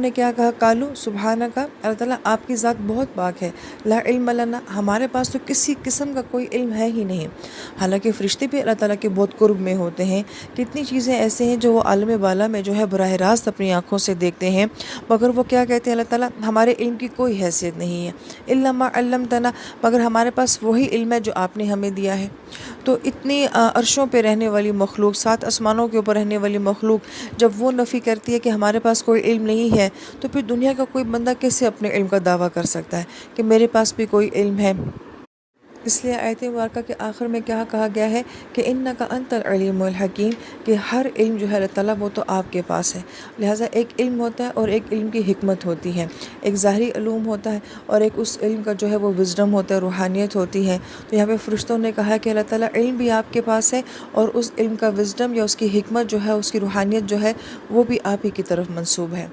نے کیا کہا؟ قالو سبحانکا، اللہ تعالیٰ آپ کی ذات بہت پاک ہے، لا علم لنا، ہمارے پاس تو کسی قسم کا کوئی علم ہے ہی نہیں۔ حالانکہ فرشتے بھی اللہ تعالیٰ کے بہت قرب میں ہوتے ہیں، کتنی چیزیں ایسے ہیں جو وہ عالم بالا میں جو ہے براہ راست اپنی آنکھوں سے دیکھتے ہیں، مگر وہ کیا کہتے ہیں؟ اللہ تعالیٰ ہمارے علم کی کوئی حیثیت نہیں ہے، الا ما علمتنا، مگر ہمارے پاس وہی علم ہے جو آپ نے ہمیں دیا ہے۔ تو اتنی عرشوں پہ رہنے والی مخلوق، 7 آسمانوں کے اوپر رہنے والی مخلوق جب وہ نفی کرتی ہے کہ ہمارے پاس کوئی علم نہیں ہے، تو پھر دنیا کا کوئی بندہ کیسے اپنے علم کا دعویٰ کر سکتا ہے کہ میرے پاس بھی کوئی علم ہے؟ اس لیے آیت مبارکہ کے آخر میں کیا کہا گیا ہے کہ انک انت العلیم الحکیم، کہ ہر علم جو ہے اللہ تعالیٰ وہ تو آپ کے پاس ہے۔ لہٰذا ایک علم ہوتا ہے اور ایک علم کی حکمت ہوتی ہے، ایک ظاہری علوم ہوتا ہے اور ایک اس علم کا جو ہے وہ وزڈم ہوتا ہے، روحانیت ہوتی ہے۔ تو یہاں پہ فرشتوں نے کہا کہ اللہ تعالیٰ علم بھی آپ کے پاس ہے اور اس علم کا وزڈم یا اس کی حکمت جو ہے، اس کی روحانیت جو ہے وہ بھی آپ ہی کی طرف منسوب ہے۔